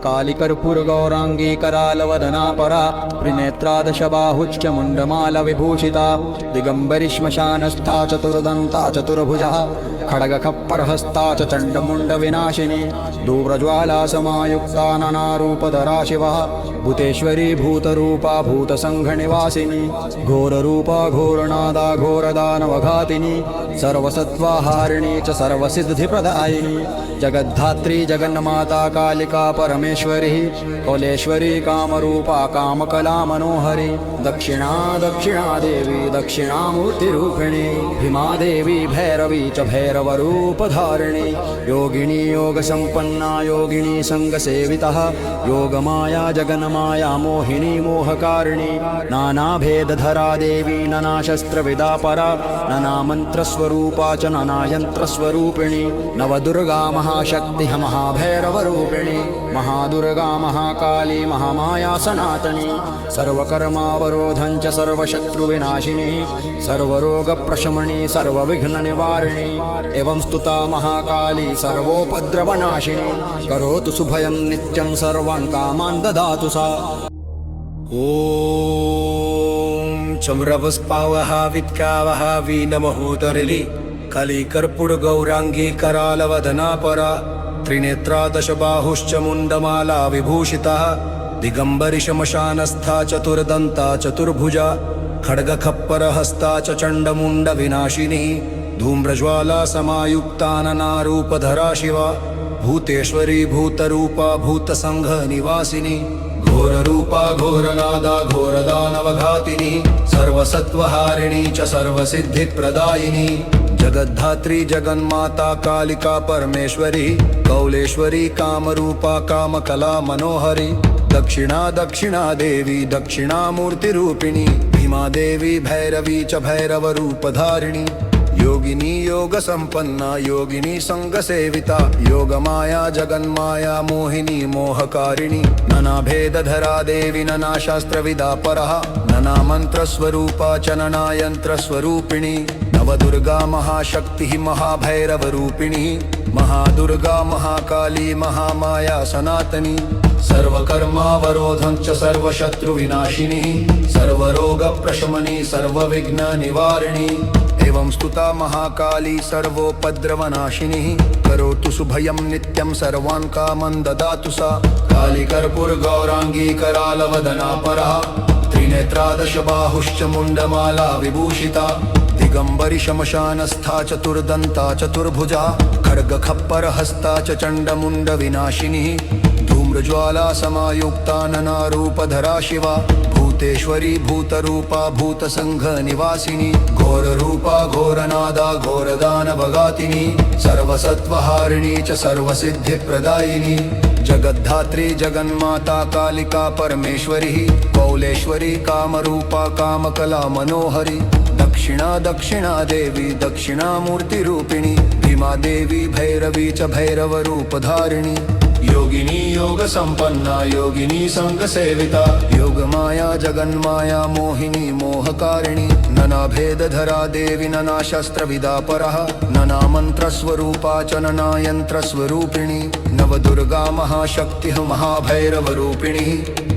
कालिकर्पूरगौराङ्गी करालवदना परा त्रिनेत्रादशबाहुश्च मुण्डमालविभूषिता दिगम्बरी श्मशानस्था चतुर्दन्ता चतुर्भुजा खड्गखप्परहस्ता च चण्डमुण्डविनाशिनी दूरज्वाला समायुक्ता नानारूपधरा शिवा भूतेश्वरी भूतरूपा भूतसङ्घनिवासिनी घोररूपा घोरनादा घोरदानवघातिनी सर्वसत्त्वाहारिणी च सर्वसिद्धिप्रदायिनी जगद्धात्री जगन्माता कालिका परमेश्वरी कौलेश्वरी कामरूपा कामकला मनोहरी दक्षिणा दक्षिणा देवी दक्षिणामूर्तिरूपिणी भीमा देवी भैरवी च भैरवरूपधारिणी योगिनी योगसम्पन्ना योगिनी सङ्गसेविता योगमाया जगन्माया मोहिनी मोहकारिणी नानाभेदधरा देवी ननाशस्त्रविदा परा ननामन्त्रस्वरूपा च ननायन्त्रस्वरूपिणी नवदुर्गा महाशक्तिः महाभैरवरूपिणी महादुर्गा महाकाली महामाया सनातनी सर्वकर्मावरोधं च सर्वशत्रुविनाशिनी सर्वरोगप्रशमनी सर्वविघ्ननिवारिणी एवं स्तुता महाकाली सर्वोपद्रवनाशिनी करोतु शुभयं नित्यं सर्वान् कामान् ददातु सा। ॐ चम्रवस्पावः वित्कावः वीनमहोदरिली कलिकर्पूरगौराङ्गी करालवदना परा त्रिनेत्रा दशबाहुश्च मुण्डमाला विभूषिता दिगम्बरी श्मशानस्था चतुर्दन्ता चतुर्भुजा खड्गखप्परहस्ता च चण्डमुण्डविनाशिनी धूम्रज्वाला समायुक्ता नानारूपधरा शिवा भूतेश्वरी भूतरूपा भूतसङ्घनिवासिनी घोररूपा घोरनादा घोरदानवघातिनी सर्वसत्त्वहारिणी च सर्वसिद्धिप्रदायिनी जगद्धात्री जगन्माता कालिका परमेश्वरी कौलेश्वरी कामरूपा कामकला मनोहरी दक्षिणा दक्षिणा देवी दक्षिणामूर्तिरूपिणी भीमा देवी भैरवी च भैरवरूपधारिणी योगिनी योगसम्पन्ना योगिनी सङ्गसेविता योगमाया जगन्माया मोहिनी मोहकारिणी ननाभेदधरा देवी ननाशास्त्रविदा परः ननामन्त्रस्वरूपा च ननायन्त्रस्वरूपिणी नवदुर्गा महाशक्तिः महाभैरवरूपिणी महादुर्गा महाकाली महामाया सनातनी सर्वकर्मावरोधं च सर्वशत्रुविनाशिनी सर्वरोगप्रशमनी सर्वविघ्ननिवारिणी एवं स्तुता महाकाली सर्वोपद्रवनाशिनी करोतु शुभयं नित्यं सर्वान् कामान् ददातु सा। कालिकर्पूरगौराङ्गी करालवदना परा त्रिनेत्रादशबाहुश्च मुण्डमाला विभूषिता दिगम्बरी श्मशानस्था चतुर्दन्ता चतुर्भुजा खड्गखप्परहस्ता च चण्डमुण्डविनाशिनी धूम्रज्वाला समायुक्ता नानारूपधरा शिवा भूतेश्वरी भूतरूपा भूतसङ्घनिवासिनी घोररूपा घोरनादा घोरदानवघातिनी सर्वसत्त्वहारिणी च सर्वसिद्धिप्रदायिनी जगद्धात्री जगन्माता कालिका परमेश्वरी कौलेश्वरी कामरूपा कामकला मनोहरी दक्षिणा दक्षिणा देवी दक्षिणामूर्तिरूपिणी भीमा देवी भैरवी च भैरवरूपधारिणी योगिनी योगसम्पन्ना योगिनी सङ्गसेविता योगमाया जगन्माया मोहिनी मोहकारिणी ननाभेदधरा देवी ननाशस्त्रविदा परः ननामन्त्रस्वरूपा च ननायन्त्रस्वरूपिणी नवदुर्गा महाशक्तिः महाभैरवरूपिणी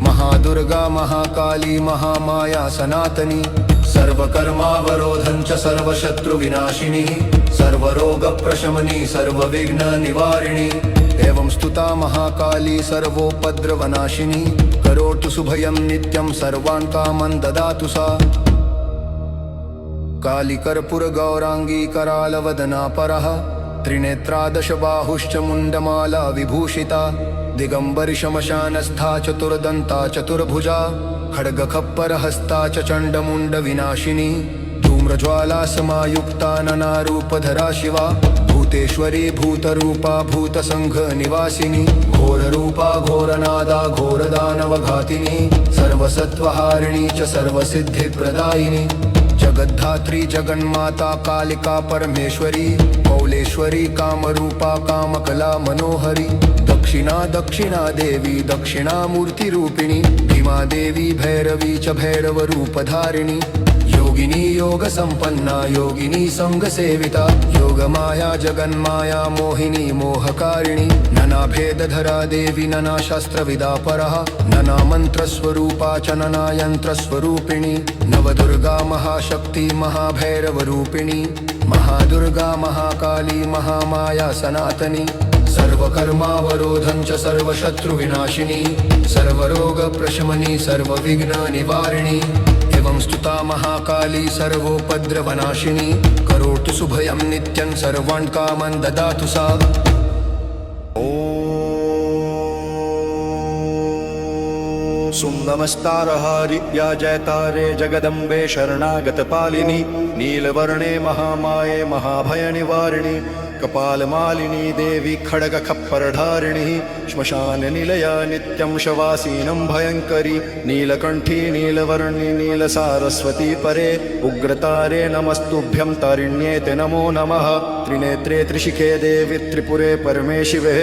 महादुर्गा महाकाली महामाया सनातनी सर्वकर्मावरोधं च सर्वशत्रुविनाशिनी सर्वरोगप्रशमनी सर्वविघ्ननिवारिणी एवं स्तुता महाकाली सर्वोपद्रवनाशिनी करोतु शुभयं नित्यं सर्वान् कामान् ददातु सा। कालिकर्पूरगौराङ्गी करालवदना परः त्रिनेत्रादशबाहुश्च मुण्डमाला विभूषिता दिगम्बरी श्मशानस्था चतुर्दन्ता चतुर्भुजा खड्गखप्परहस्ता च चण्डमुण्डविनाशिनी धूम्रज्वाला समायुक्ता नानारूपधरा शिवा भूतेश्वरी भूतरूपा भूतसङ्घनिवासिनी घोररूपा घोरनादा घोरदानवघातिनी सर्वसत्त्वहारिणी च सर्वसिद्धिप्रदायिनी जगद्धात्री जगन्माता कालिका परमेश्वरी कौलेश्वरी कामरूपा कामकला मनोहरी दक्षिणा दक्षिणा देवी दक्षिणामूर्तिरूपिणी भीमा देवी भैरवी च भैरवरूपधारिणी योगिनी योगसम्पन्ना योगिनी सङ्गसेविता योगमाया जगन्माया मोहिनी मोहकारिणी नना भेदधरा देवी नना शास्त्रविदा परः नना मन्त्रस्वरूपा च नना यन्त्रस्वरूपिणी नवदुर्गा महाशक्ति महाभैरवरूपिणी महादुर्गा महाकाली महामाया सनातनी सर्वकर्मावरोधं च सर्वशत्रुविनाशिनी सर्वरोगप्रशमनी सर्वविघ्ननिवारिणी एवं स्तुता महाकाली सर्वोपद्रवनाशिनी करोतु शुभयं नित्यं सर्वान् कामान् ददातु सा। सुन्दमस्तारहारिया जयतारे जगदम्बे शरणागतपालिनी नीलवर्णे महामाये महाभयनिवारिणी कपालमालिनी देवी खड्गखप्परधारिणी श्मशाननिलया नित्यं शवासीनं भयङ्करी नीलकण्ठी नीलवर्णी नीलसारस्वती परे उग्रतारे नमस्तुभ्यं तारिण्ये ते नमो नमः त्रिनेत्रे त्रिशिखे देवी त्रिपुरे परमे शिवे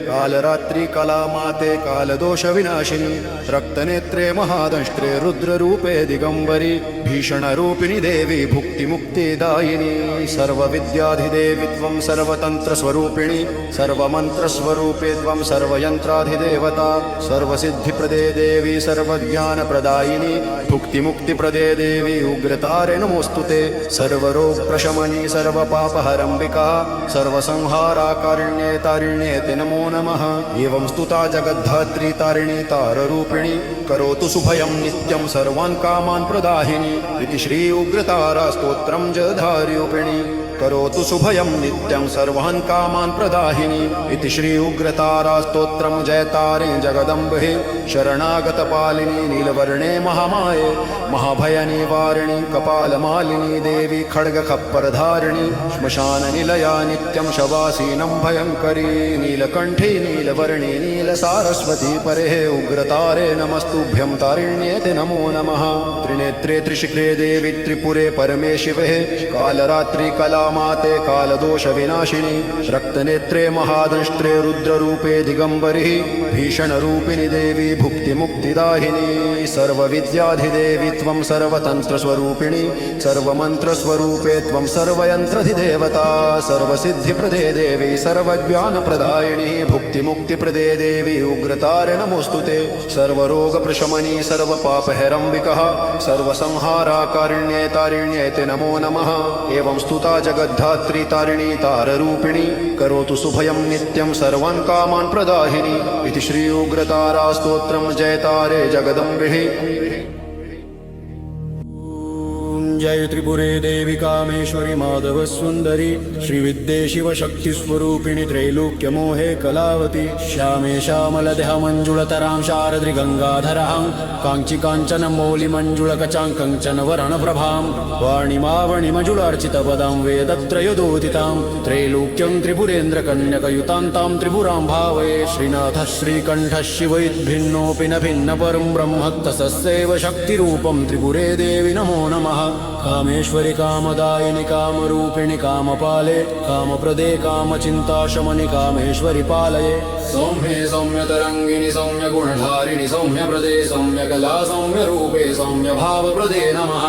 कालरात्रि कलामाते कालदोषविनाशिनी रक्तनेत्रे महादंष्ट्रे रुद्ररूपे दिगम्बरी भीषणरूपिणी देवी भुक्तिमुक्तिदायिनी सर्वविद्याधिदेवी त्वं सर्वतन्त्रस्वरूपिणी सर्वमन्त्रस्वरूपे त्वं सर्वयन्त्राधिदेवता सर्वसिद्धिप्रदे देवी सर्वज्ञानप्रदायिनी भुक्तिमुक्तिप्रदे देवी उग्रतारे नमोऽस्तुते सर्वरोगप्रशमनी सर्वपापहरम्बिका सर्वसंहाराकारिण्ये तारिण्ये ते नमो नमः एवं स्तुता जगद्धात्री तारिणी ताररूपिणी करोतु शुभयं नित्यं सर्वान् कामान् प्रदाहिनी इति श्री उग्रतारा स्तोत्रं जधार्यूपिणी करोतु शुभयं नित्यं सर्वान् कामान् प्रदाहिनी इति श्री उग्रतारा स्तोत्रं जयतारे जगदम्बे शरणागतपालिनी नीलवर्णे महामाये महाभयनिवारिणी कपालमालिनी देवी खड्गखप्परधारिणी श्मशाननिलया नित्यं शवासीनं भयङ्करी नीलकण्ठी नीलवर्णी नीलसारस्वती परे उग्रतारे नमस्तुभ्यं तारिण्ये ते नमो नमः त्रिनेत्रे त्रिशिखे देवी त्रिपुरे परमे शिवे कालरात्रि कलामाते कालदोषविनाशिनी रक्तनेत्रे महादंष्ट्रे रुद्ररूपे दिगम्बरी भीषणरूपिणी देवी भुक्तिमुक्तिदाहिनी सर्वविद्याधिदेवी त्वं सर्वतन्त्रस्वरूपिणी सर्वमन्त्रस्वरूपे त्वं सर्वयन्त्राधिदेवता सर्वसिद्धिप्रदे देवी सर्वज्ञानप्रदायिनी भुक्तिमुक्तिप्रदे देवी उग्रतारे नमोऽस्तुते सर्वरोगप्रशमनी सर्वपापहरम्बिकः सर्वसंहाराकारिण्ये तारिण्ये ते नमो नमः एवं स्तुता जगद्धात्री तारिणी ताररूपिणी करोतु शुभयं नित्यं सर्वान् कामान् प्रदाहिनी इति श्री उग्रतारा स्तोत्रं जयतारे जगदम्बे। जय त्रिपुरे देवी कामेश्वरी माधव सुंदरी श्रीविद्ये शिवशक्तिस्वरूपिणी त्रैलोक्यमोहे कलावती श्यामे श्यामलदेह मंजुलतरां शारद्रि गंगाधरां काञ्ची काञ्चन मौलिमञ्जुलकचां कञ्चनवर्णप्रभां वाणिमावणिमजुलार्चितपदां वेदत्रयदोदितां त्रैलोक्यं त्रिपुरेन्द्रकन्यकयुतां तां त्रिपुरां भावये श्रीनाथः श्रीकण्ठः शिवैद्भिन्नोऽपि न भिन्नपरं ब्रह्मत्तस्यैव शक्तिरूपं त्रिपुरे देवी नमो नमः कामेश्वरी कामदायिनी कामरूपिणी कामपाले कामप्रदे कामचिन्ताशमनि कामेश्वरी पालये सौम्ये सौम्यतरङ्गिनि सौम्यगुणधारिणि सौम्यप्रदे सौम्यकला सौम्यरूपे सौम्यभावप्रदे नमः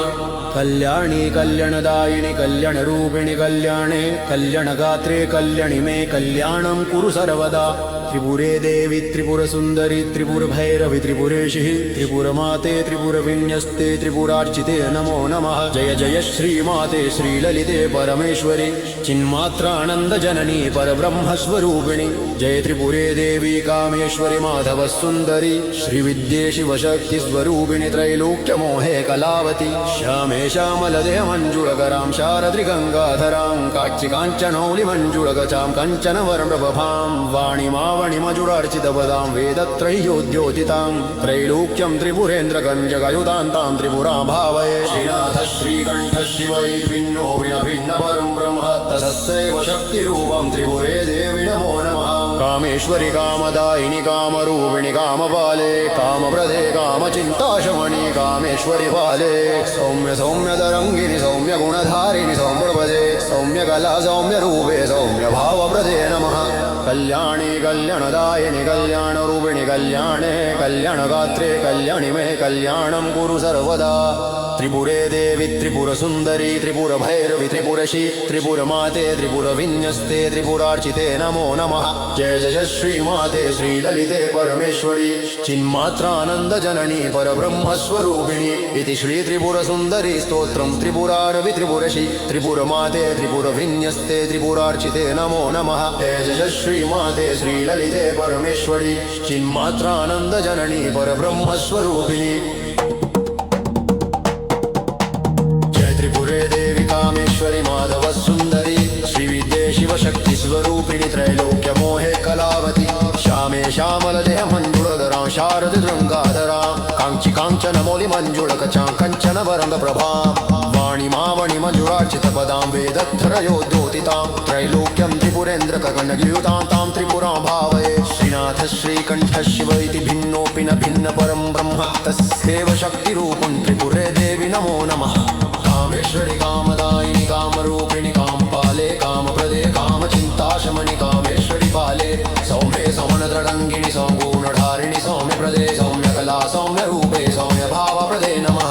कल्याणी कल्याणदायिनि कल्याणरूपिणि कल्याणे कल्याणगात्रे कल्याणि मे कल्याणं कुरु सर्वदा त्रिपुरे देवी त्रिपुरसुन्दरी त्रिपुरभैरवि त्रिपुरेशिः त्रिपुरमाते त्रिपुरविन्यस्ते त्रिपुरार्चिते नमो नमः जय जय श्रीमाते श्रीललिते परमेश्वरी चिन्मात्रानन्दजननी परब्रह्मस्वरूपिणि जय त्रिपुरे देवी कामेश्वरी माधवसुन्दरी श्रीविद्ये शिवशक्तिस्वरूपिणि त्रैलोक्यमोहे कलावती श्यामे श्यामलदेहमञ्जुळकरां शारद्रिगङ्गाधरां काञ्चिकाञ्चनौलिमञ्जुळकचां कञ्चनवर्णप्रभां वाणिमावणिमजुरार्चितपदां वेदत्रयोद्योतितां त्रैलोक्यं त्रिपुरेन्द्रकन्यकयुतां तां त्रिपुरां भावये श्रीनाथः श्रीकण्ठः शिवैर्भिन्नो भिन्नपरं ब्रह्म तस्यैव शक्तिरूपं त्रिपुरे देवी नमो नमः कामेश्वरी कामदायिनी कामरूपिणि कामपाले कामप्रदे कामचिन्ताशमनि कामेश्वरी पाले सौम्य सौम्यतरङ्गिनि सौम्यगुणधारिणि सौम्यपदे सौम्यकला सौम्यरूपे सौम्यभावप्रदे नमः कल्याणी कल्याणदायिनि कल्याणरूपिणि कल्याणे कल्याणगात्रे कल्याणि मे कल्याणं कुरु सर्वदा त्रिपुरे देवी त्रिपुरसुन्दरी त्रिपुरभैरवि त्रिपुरशी त्रिपुरमाते त्रिपुरविन्यस्ते त्रिपुरार्चिते नमो नमः जय जय श्रीमाते श्रीललिते परमेश्वरी चिन्मात्रानन्दजननी परब्रह्मस्वरूपिणी इति श्रीत्रिपुरसुन्दरी स्तोत्रं त्रिपुरारवि त्रिपुरशी त्रिपुरमाते त्रिपुरविन्यस्ते त्रिपुरार्चिते नमो नमः जय जय श्रीमाते श्रीललिते परमेश्वरी चिन्मात्रानन्दजननी परब्रह्मस्वरूपिणी त्रिपुरे देवी कामेश्वरी माधव सुंदरी श्रीविद्ये शिवशक्ति स्वरूपिणी त्रैलोक्य मोहे कलावती श्यामे श्यामल देह मंजुळधरा शारद दृंगाधरा कांची कांचन मौलि मंजुळकचा कंचन वरंग प्रभा वाणी मावणि मंजुळार्चित पदां वेदत्रयोद्योतितां त्रैलोक्यं त्रिपुरेन्द्र कगणयुतां तां त्रिपुरां भावये श्रीनाथ श्रीकण्ठ शिव इति भिन्नोऽपि न भिन्न परं ब्रह्म तस्यैव शक्तिरूपं त्रिपुरे देवी नमो नमः कामेश्वरी कामदायिनि कामरूपिणि कामपाले कामप्रदे कामचिन्ताशमनि कामेश्वरि पाले सौम्ये सौमनत्रडङ्गिणि सौगुणधारिणि सौम्यप्रदे सौम्यकला सौम्यरूपे सौम्यभावप्रदे नमः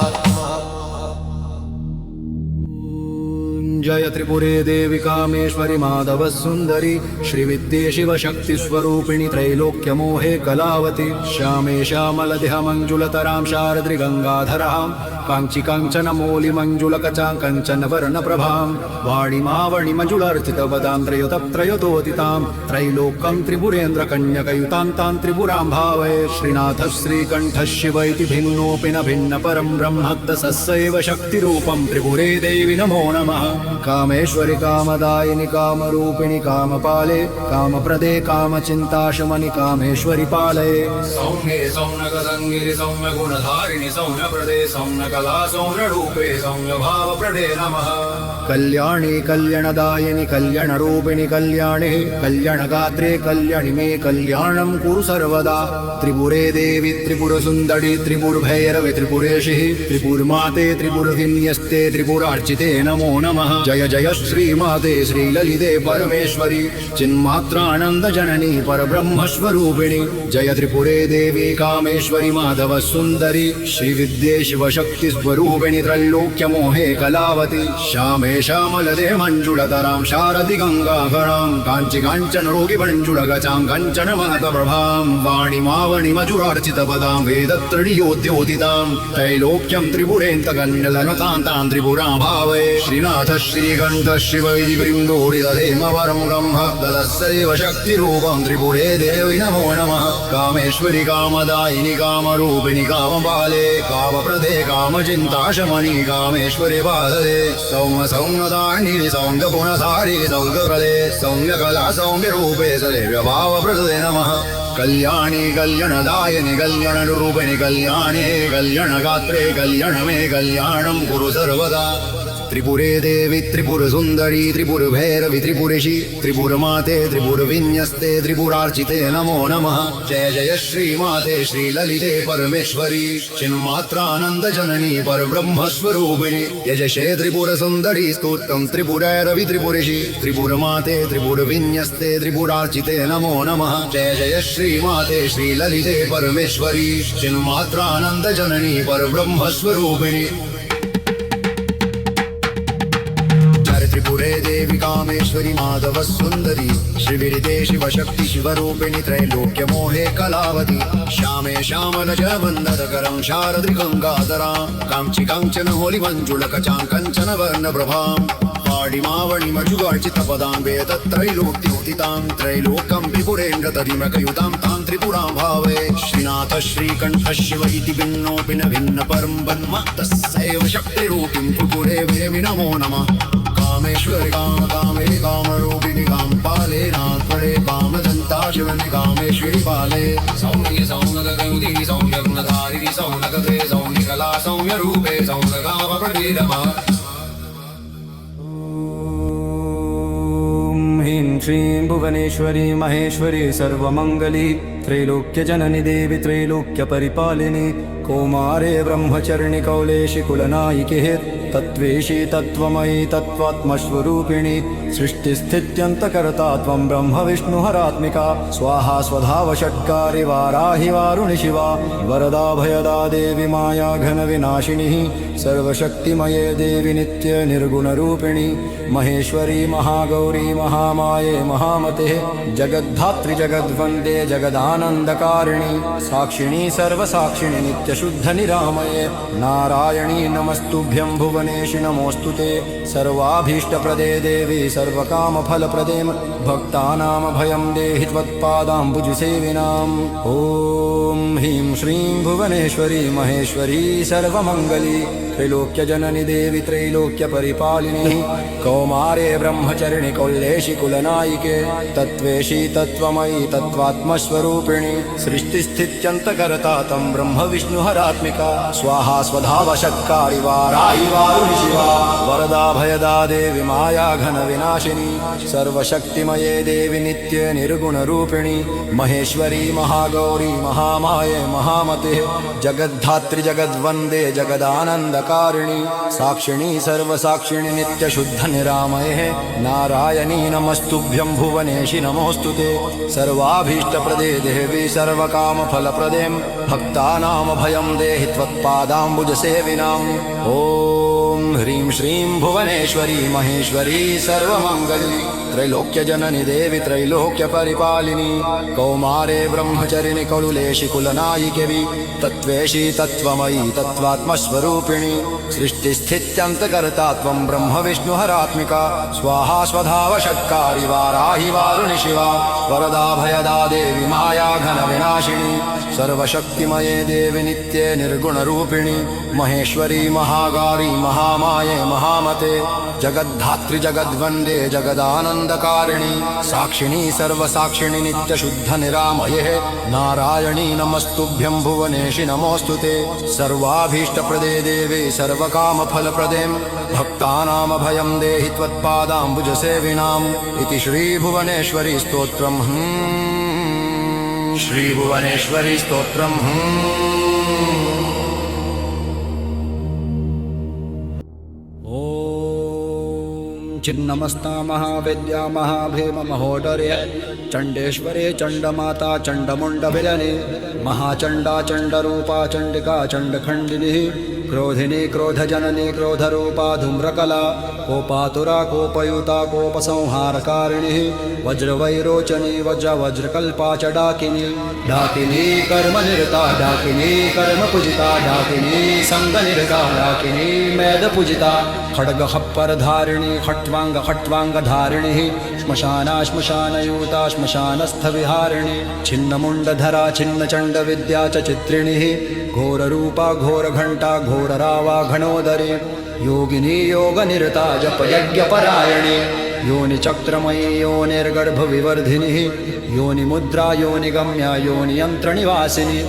जय त्रिपुरे देवी कामेश्वरी माधव सुंदरी श्रीविद्ये शिवशक्ति स्वरूपिणी त्रैलोक्य मोहे कलावती श्यामे श्यामलदेह मंजुलतरां शारद्रि गंगाधरां कांची कांचन मौलि मंजुलकचा कंचन वर्ण प्रभां वाणी मावणि मंजुलार्चितपदां त्रयोतत्रयोतोदितां त्रैलोक्यं त्रिपुरेन्द्र कन्यकयुतां तां त्रिपुरां भावये श्रीनाथ श्रीकण्ठ शिव इति भिन्नोऽपि न भिन्न परं ब्रह्म तस्यैव शक्तिरूपं त्रिपुरे देवी नमो नमः कामेश्वरी कामदायिनि कामरूपिणि कामपाले कामप्रदे कामचिन्ताशमनि कामेश्वरि पालये सौम्ये सौम्यगदङ्गिरि सौम्यगुणधारिणि सौम्यप्रदे सौम्यकला सौम्यरूपे सौम्यभावप्रदे नमः कल्याणी कल्याणदायिनि कल्याणरूपिणि कल्याणे कल्याणगात्रे कल्याणि मे कल्याणं कुरु सर्वदा त्रिपुरे देवी त्रिपुरसुन्दरी त्रिपुरभैरवि त्रिपुरेशि त्रिपुरमाते त्रिपुरविन्यस्ते त्रिपुरार्चिते नमो नमः जय जय श्रीमाते श्रीललिते परमेश्वरी चिन्मात्रानन्दजननी परब्रह्मस्वरूपिणी जय त्रिपुरे देवी कामेश्वरी माधव सुन्दरी श्रीविद्ये शिवशक्तिस्वरूपिणि त्रैलोक्यमोहे कलावती श्यामे श्यामलदे मंजुलतरां शारदि गंगाधरां कांची कांचन रोगि मंजुलगचां कंचन महतप्रभां वाणि मावणि मधुरार्चितपदां वेदत्रयोद्योतितां त्रैलोक्यं त्रिपुरेन्तकन्यलनतां तां त्रिपुरां भावये श्रीनाथ श्रीकण्ठ शिव इति वृन्दोडिदधेम वरं ब्रह्म तस्यैव शक्तिरूपं त्रिपुरे देवी नमो नमः कामेश्वरी कामदायिनि कामरूपिणि कामपाले कामप्रदे कामचिन्ताशमनि कामेश्वरि पाददे सौम्य सौम्यदायिनि सौम्यगुणधारिणि सौम्यप्रदे सौम्यकला सौम्यरूपे सदैव्यभावप्रदे नमः कल्याणी कल्याणदायिनि कल्याणरूपिणि कल्याणे कल्याणगात्रे कल्याणमे कल्याणं कुरु सर्वदा त्रिपुरे देवी त्रिपुरसुन्दरी त्रिपुरभैरवि त्रिपुरेशि त्रिपुरमाते त्रिपुरविन्यस्ते त्रिपुरार्चिते नमो नमः जय जय श्रीमाते श्रीललिते परमेश्वरी चिन्मात्रानन्दजननी परब्रह्मस्वरूपिणी यजशे त्रिपुरसुन्दरी स्तोत्रं त्रिपुरैरवि त्रिपुरेशि त्रिपुरमाते त्रिपुरविन्यस्ते त्रिपुरार्चिते नमो नमः जय जय श्रीमाते श्रीललिते परमेश्वरी चिन्मात्रानन्दजननी परब्रह्मस्वरूपिणी त्रिपुरे देवी कामेश्वरी माधव सुंदरी श्रीविद्ये शिवशक्ति शिवरूपिणि त्रैलोक्य मोहे कलावती श्यामे श्यामल जयवन्दनकरं शारद्रि गंगाधरां कांची कांचन होलि मंजुलकचां कंचन वर्ण प्रभां वाणि मावणि मधुरार्चितपदां वेदत्रैलोक्योतितां त्रैलोकं त्रिपुरेन्द्र तदिमकयुतां तां त्रिपुरां भावये श्रीनाथ श्रीकण्ठ शिव इति भिन्नोऽपि न भिन्न परं ब्रह्म तस्यैव शक्तिरूपिं त्रिपुरे देवी नमो नमः कामेश्वरी कामे कामरूपिणि कामपाले नाथपरे कामदन्ताशिवनि कामेश्वरि पाले सौम्ये सौम्यगौरी सौम्यगुणधारिणि सौम्यगते सौम्यकला सौम्यरूपे सौम्यभावप्रदे नमः ह्रीं श्रीं भुवनेश्वरी महेश्वरी सर्वमङ्गली त्रैलोक्यजननि देवि त्रैलोक्यपरिपालिनि कौमारे ब्रह्मचर्णि कौलेशि कुलनायिके तत्त्वेशि तत्त्वमयि तत्त्वात्मस्वरूपिणि सृष्टिस्थित्यन्तकर्ता त्वं ब्रह्म विष्णुहरात्मिका स्वाहा स्वधा वषट्कारि वाराहि वारुणि शिवा वरदा भयदा देवि माया घनविनाशिनी सर्वशक्तिमये देवि नित्य निर्गुणरूपिणि महेश्वरी महागौरी महामाये महामते जगद्धात्री जगद्वन्दे जगदानन्दकारिणि साक्षिणी सर्वसाक्षिणि नित्यशुद्धनिरामये नारायणी नमस्तुभ्यं भुवनेशि नमोऽस्तु ते सर्वाभीष्टप्रदे देवी सर्वकामफलप्रदें भक्तानां भयं देहि त्वत्पादाम्बुजसेविनाम् ॐ ह्रीं श्रीं भुवनेश्वरी महेश्वरी सर्वमङ्गली त्रैलोक्यजननि देवि त्रैलोक्यपरिपालिनी कौमारे ब्रह्मचरिणि कौलेशि कुलनायिके तत्त्वेशि तत्त्वमयि तत्त्वात्मस्वरूपिणि सृष्टिस्थित्यन्तकर्ता तं ब्रह्म विष्णुहरात्मिका स्वाहा स्वधा वषट्कारि वाराहि वारुणि शिवा वरदा भयदा देवि माया घनविनाशिनी सर्वशक्तिमये देवि नित्य निर्गुणरूपिणि महेश्वरी महागौरी महामाये महामते जगद्धात्री जगद्वन्दे जगदानन्दकारिणि साक्षिणी सर्वसाक्षिणि नित्यशुद्धनिरामये नारायणी नमस्तुभ्यं भुवनेशि नमोऽस्तु ते सर्वाभीष्टप्रदे देवी सर्वकामफलप्रदें भक्तानां भयं देहि त्वत्पादाम्बुजसेविनाम् ॐ ह्रीं श्रीं भुवनेश्वरी महेश्वरी सर्वमङ्गली त्रैलोक्यजननि देवि त्रैलोक्यपरिपालिनी कौमारे ब्रह्मचरिणि कौलेशि कुलनायिके तत्त्वेशि तत्त्वमयि तत्त्वात्मस्वरूपिणि सृष्टिस्थित्यन्तकर्ता त्वं ब्रह्म विष्णुहरात्मिका स्वाहा स्वधा वषट्कारि वाराहि वारुणि शिवा वरदा भयदा देवि माया घनविनाशिनी सर्वशक्तिमये देवि नित्ये निर्गुणरूपिणि महेश्वरी महागौरी महामाये महामते जगद्धात्री जगद्वन्दे जगदानन्दकारिणि साक्षिणी सर्वसाक्षिणि नित्यशुद्धनिरामये नारायणी नमस्तुभ्यं भुवनेशि नमोऽस्तु ते सर्वाभीष्टप्रदे देवे सर्वकामफलप्रदें भक्तानां भयं देहि त्वत्पादाम्बुजसेविनाम् इति श्रीभुवनेश्वरी स्तोत्रम् श्रीभुवनेश्वरी स्तोत्रम् चिन्नमस्ता महाविद्या महाभीम महोदर्य चण्डेश्वरे चण्डमाता चण्डमुण्डविलने महाचण्डा चण्डरूपा चण्डिका चण्डखण्डिनी क्रोधिनी क्रोधजननी क्रोधरूपा धूम्रकला कोपातुरा कोपयुता कोपसंहारकारिणी वज्रवैरोचनी वज्रकल्पा च डाकिनी डाकिनी कर्मनिरता डाकिनी कर्मपूजिता डाकिनी सङ्गनिरता डाकिनी मेदपूजिता खड्गहप्परधारिणी खट्वाङ्गधारिणी श्मशानयुता श्मशानस्थविहारिणी छिन्नमुण्डधरा छिन्नचण्डविद्या च चित्रिणी घोररूपा घोरघण्टा घोररावा घणोदरी योगिनी योगनिरता जपयज्ञपरायणी योनिचक्रमयी योनिर्गर्भविवर्धिनी योनिमुद्रा योनिगम्या योनियन्त्रनिवासिनी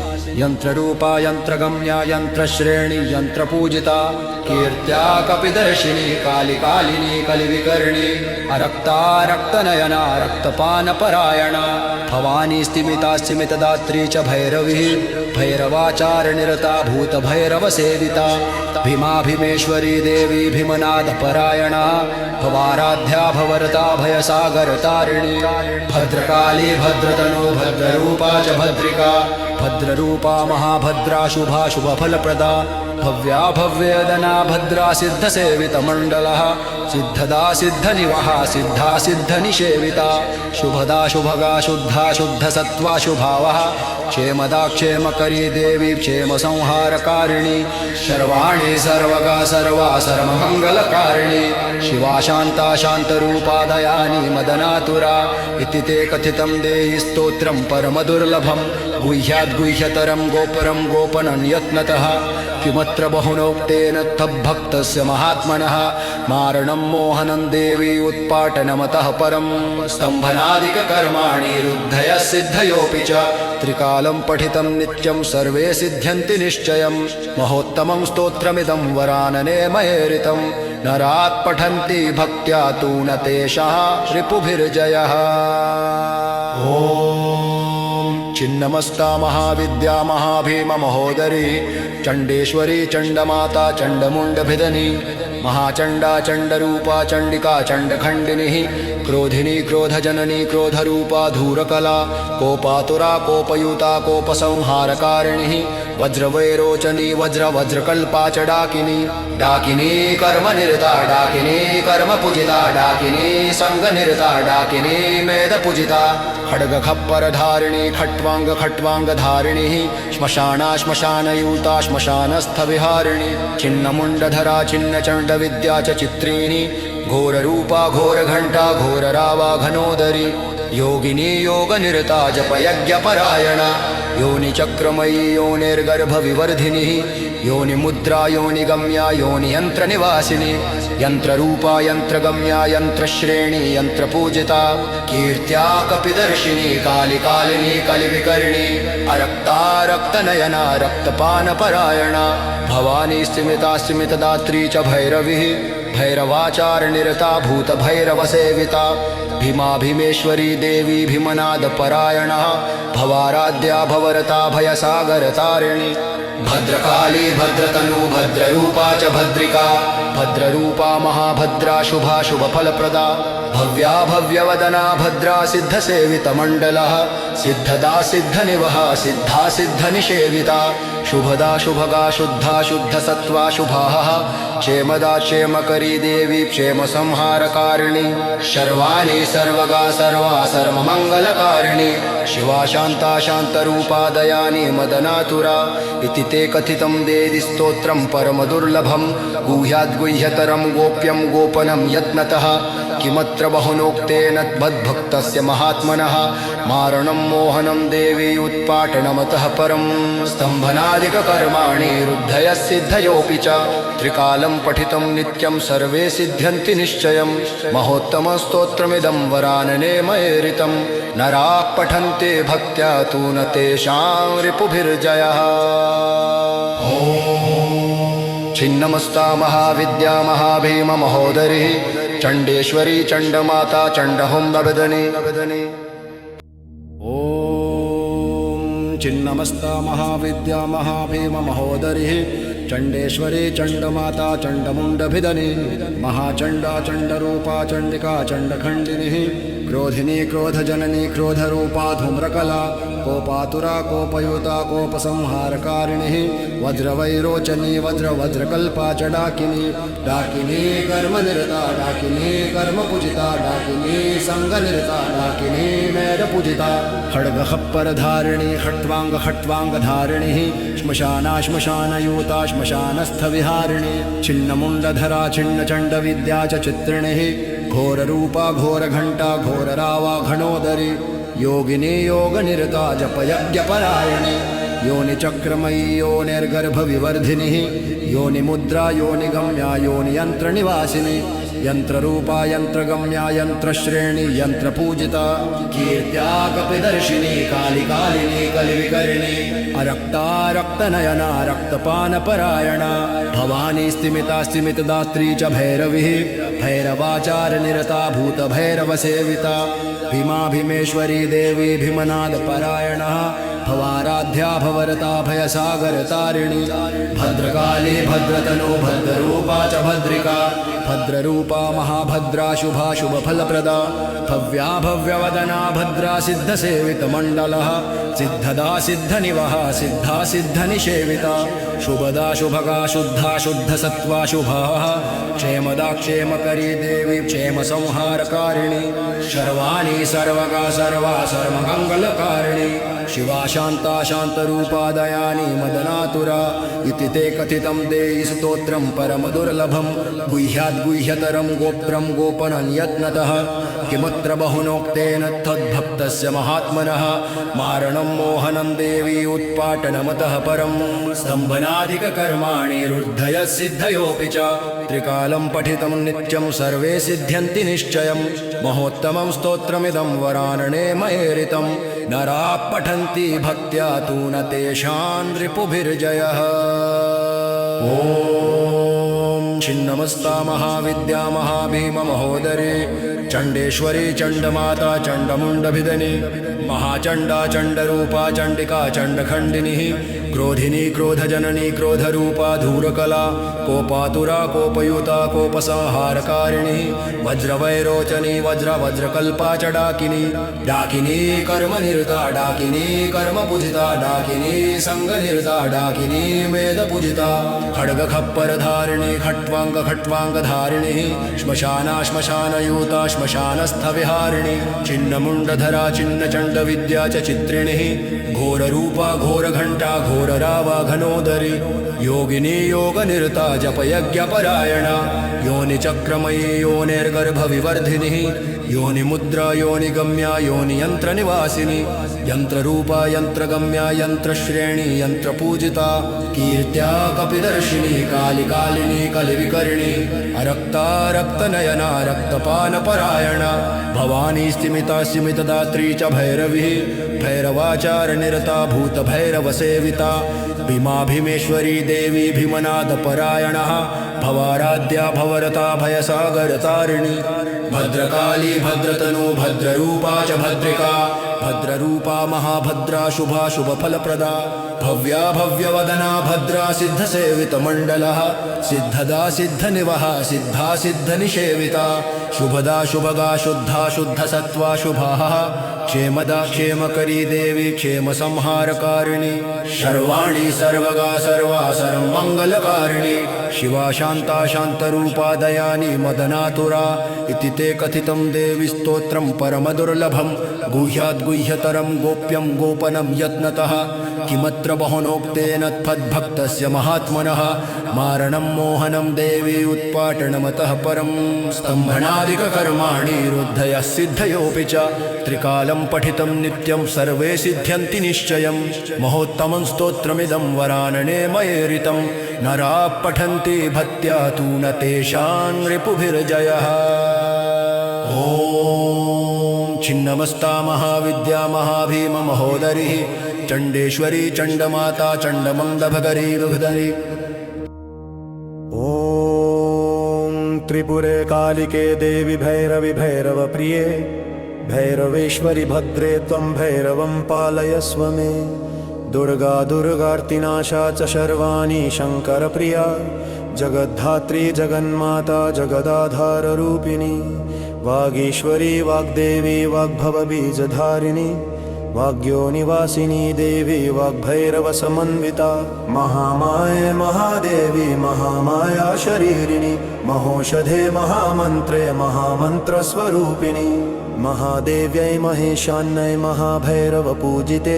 यन्त्ररूपा यन्त्रगम्या यन्त्रश्रेणी यन्त्रपूजिता कीर्त्या कपिदर्शिनी कालिकालिनी कलिविकर्णी अरक्ता रक्तनयना रक्तपानपरायणा भवानी स्तिमिता स्तिमितदात्री च भैरवी भैरवाचारनिरता भूतभैरवसेविता भीमाभीमेश्वरी देवी भीमनादपरायणा भवाराध्या भवरता भयसागरतारिणी भद्रकाली भद्रतनो भद्ररूपा च भद्रिका भद्ररूपा महाभद्रा शुभा शुभफलप्रदा भव्या भव्यदना भद्रा सिद्धसेवितमण्डलः सिद्धदा सिद्धनिवहा सिद्धा सिद्धनिषेविता शुभदा शुभगा शुद्धा शुद्धसत्त्वा शुभावः क्षेमदा क्षेमकरी देवी क्षेमसंहारकारिणी सर्वाणि सर्वगा सर्वा सर्वमङ्गलकारिणी शिवा शान्ता शान्तरूपा दयानी मदनातुरा इति ते कथितं देहि स्तोत्रं परमदुर्लभं गुह्याद्गुह्यतरं गोपरं गोपनं यत्नतः किमत्र बहुनोक्तेन तद्भक्तस्य महात्मनः मारणं मोहनं देवी उत्पाटनमतः परं स्तम्भनादिककर्माणि रुद्धयः सिद्धयोऽपि च त्रिकालं पठितं नित्यं सर्वे सिद्ध्यन्ति निश्चयं महोत्तमं स्तोत्रमिदं वरानने मयेरितं नरात् पठन्ति भक्त्या तु न तेषां रिपुभिर्जयः। ॐ छिन्नमस्ता महाविद्या महाभीम महोदरी चण्डेश्वरी चण्डमाता चण्डमुण्डभिदनी महाचण्डा चण्डरूपा चण्डिका चण्डखण्डिनी क्रोधिनी क्रोधजननी क्रोधरूपा धूरकला कोपातुरा कोपयुता कोपसंहारकारिणी वज्रवैरोचनी वज्रकल्पा च डाकिनी डाकिनी कर्मनिरता डाकिनी कर्मपूजिता डाकिनी सङ्गनिरता डाकिनी मेधपूजिता खड्गखप्परधारिणी खट्वाङ्गधारिणी श्मशानयूता श्मशानस्थविहारिणी छिन्नमुण्डधरा छिन्नचण्डविद्या च चित्रिणी घोररूपा घोरघण्टा घोररावा घनोदरी योगिनी योगनिरता जपयज्ञपरायणा योनिचक्रमयी योनिर्गर्भविवर्धिनी योनिमुद्रा योनिगम्या योनियन्त्रनिवासिनी यन्त्ररूपा यन्त्रगम्या यन्त्रश्रेणी यन्त्रपूजिता कीर्त्या कपिदर्शिनी कालिकालिनी कलिविकर्णी अरक्ता रक्तनयना रक्तपानपरायणा भवानी स्मिता स्मितदात्री च भैरवी भैरवाचारनिरता भूतभैरवसेविता भीमा भीमेश्वरी देवी भीमनादपरायणा भवाराध्या भवरता भयसागरतारिणी भद्रकाली भद्रतनु भद्ररूपा च भद्रिका भद्ररूपा महाभद्रा शुभा शुभफलप्रदा भव्या भव्यवदना भद्रा सिद्धसेवितमण्डला सिद्धदा सिद्धनिवहा सिद्धा सिद्धनिषेविता शुभदा शुभगा शुद्धा शुद्धसत्त्वा शुभाः क्षेमदा क्षेमकरी देवी क्षेमसंहारकारिणी शर्वाणि सर्वगा सर्वा सर्वमङ्गलकारिणी शिवा शान्ता शान्तरूपा दयानि मदनातुरा इति ते कथितं देदि स्तोत्रं परमदुर्लभं गुह्याद्गुह्यतरं गोप्यं गोपनं यत्नतः किमत्र बहुनोक्तेन मद्भक्तस्य महात्मनः मारणं मोहनं देवी उत्पाटनमतः परं स्तम्भनादिककर्माणि रुद्धयः सिद्धयोऽपि च त्रिकालं पठितं नित्यं सर्वे सिद्ध्यन्ति निश्चयं महोत्तमस्तोत्रमिदं वरानने मयेरितं नराः पठन्ते भक्त्या तु न तेषां रिपुभिर्जयः छिन्नमस्ता महाविद्या महाभीम महोदरी चण्डेश्वरी चण्डमाता चण्डहुम्बवदनी ॐ छिन्नमस्ता महाविद्या महाभीम महोदरी चण्डेश्वरी चण्डमाता चण्डमुण्डभिदनी महाचण्डा चण्डरूपा चण्डिका चण्डखण्डिनी क्रोधिनी क्रोधजननी क्रोधरूपा धूम्रकला कोपातुरा कोपयुता कोपसंहारकारिणी वज्रवैरोचनी वज्रकल्पा च डाकिनी डाकिनी कर्मनिरता डाकिनी कर्मपूजिता डाकिनी सङ्गनिरता डाकिनी मेधपूजिता खड्गखप्परधारिणी खट्वाङ्गधारिणी श्मशानयूता श्मशानस्थविहारिणी छिन्नमुण्डधरा छिन्नचण्डविद्या च चित्रिणी घोररूपा घोरघण्टा घोररावा घनोदरी योगिनी योगनिरता जपयज्ञपरायणे योनिचक्रमयी योनिर्गर्भविवर्धिनी योनिमुद्रा योनिगम्या योनियन्त्रनिवासिनी यन्त्ररूपा यन्त्रगम्या यन्त्रश्रेणी यन्त्रपूजिता कीर्त्या कपिदर्शिनी कालिकालिनी कलिविकर्णी अरक्ता रक्तनयना रक्तपानपरायणा भवानी स्तिमिता स्तिमितदात्री च भैरवी भैरवाचारनिरता भूतभैरवसेविता भीमा भीमेश्वरी देवी भीमनादपरायणः भवाराध्या भवरता भयसागरतारिणी भद्रकाली भद्रतनु भद्ररूपा च भद्रिका भद्ररूपा महाभद्रा शुभा शुभफलप्रदा भव्या भव्यवदना भद्रा सिद्धसेवितमण्डलः सिद्धदा सिद्धनिवहा सिद्धा सिद्धनिषेविता शुभदा शुभगा शुद्धा शुद्धसत्त्वा शुभाः क्षेमदा क्षेमकरी देवी क्षेमसंहारकारिणी शर्वाणि सर्वगा सर्वा सर्वमङ्गलकारिणी शिवा शान्ता शान्तरूपा दयानि मदनातुरा इति ते कथितं देयि स्तोत्रं परमदुर्लभं गुह्याद्गुह्यतरं गोप्त्रं गोपनं यत्नतः किमत्र बहुनोक्तेन तद्भक्तस्य महात्मनः मारणं मोहनं देवी उत्पाटनमतः परं स्तम्भनादिककर्माणि रुद्धयः सिद्धयोऽपि च त्रिकालं पठितं नित्यं सर्वे सिद्ध्यन्ति निश्चयं महोत्तमं स्तोत्रमिदं वरानने मयेरितं नराः पठन्ति भक्त्या तु न तेषां रिपुभिर्जयः ॐ छिन्नमस्ता महाविद्या महाभीम महोदरे चण्डेश्वरी चण्डमाता चण्डमुण्डभिदनी महाचण्डा चण्डरूपा चण्डिका चण्डखण्डिनी क्रोधिनी क्रोधजननी क्रोधरूपा धूरकला कोपातुरा कोपयुता कोपसंहारकारिणी वज्रवैरोचनी वज्रकल्पा च डाकिनी डाकिनी कर्मनिरता डाकिनी कर्मपूजिता डाकिनी संगनिरता डाकिनी वेदपूजिता खड्गखप्परधारिणी खट्वाङ्गधारिणी श्मशानयूता श्मशानस्थविहारिणी छिन्नमुण्डधरा छिन्नचण्डविद्या च चित्रिणी घोररूपा घोरघण्टा घोररावा घनोदरी योगिनी योगनिरता जपयज्ञपरायणा योनिचक्रमयी योनिर्गर्भविवर्धिनी योनिमुद्रा योनिगम्या योनियन्त्रनिवासिनी यन्त्ररूपा यन्त्रगम्या यन्त्रश्रेणी यन्त्रपूजिता कीर्त्या कपिदर्शिनी कालिकालिनी कलिविकरिणी अरक्ता रक्तनयना रक्तपानपरायणा भवानी स्तिमिता स्तिमितदात्री च भैरवी भैरवाचारनिरता भूतभैरवसेविता भीमाभीमेश्वरी देवी भीमनादपरायणः भवाराध्या भवरता भयसागरतारिणी भद्रकाली भद्रतनु भद्ररूपा च भद्रिका भद्ररूपा महाभद्रा शुभा शुभफलप्रदा भव्या भव्यवदना भद्रा सिद्धसेवितमण्डलः सिद्धदा सिद्धनिवहा सिद्धा सिद्धनिषेविता शुभदा शुभगा शुद्धा शुद्धसत्त्वा शुभाः क्षेमदा क्षेमकरी देवी क्षेमसंहारकारिणी सर्वाणि सर्वगा सर्वा सर्वमङ्गलकारिणी शिवा शान्ता शान्तरूपा दयानी मदनातुरा इति ते कथितं देवी स्तोत्रं परमदुर्लभं गुह्याद्गुह्यतरं गोप्यं गोपनं यत्नतः किमत्र बहुनोक्तेन तद्भक्तस्य महात्मनः मारणं मोहनं देवी उत्पाटनमतः परं स्तम्भनादिककर्माणि रुद्धयः सिद्धयोऽपि च त्रिकालं पठितं नित्यं सर्वे सिद्ध्यन्ति निश्चयं महोत्तमं स्तोत्रमिदं वरानने मयेरितं नराः पठन्ति भक्त्या तु न तेषां रिपुभिर्जयः ॐ छिन्नमस्ता महाविद्या महाभीम महोदरी चण्डेश्वरी चण्डमाता चण्डमण्डभगरी रुधरी ॐ त्रिपुरे कालिके देवि भैरवि भैरवप्रिये भैरवेश्वरि भद्रे त्वं भैरवं पालयस्व मे दुर्गा दुर्गार्तिनाशा च शर्वाणि शङ्करप्रिया जगद्धात्री जगन्माता जगदाधाररूपिणी वागीश्वरी वाग्देवी वाग्भवबीजधारिणी वाग्योनिवासिनी देवी वाग्भैरवसमन्विता महामाये महादेवी महामाया शरीरिणी महोषधे महामन्त्रे महामन्त्रस्वरूपिणी महादेव्यै महेशान्यै महाभैरवपूजिते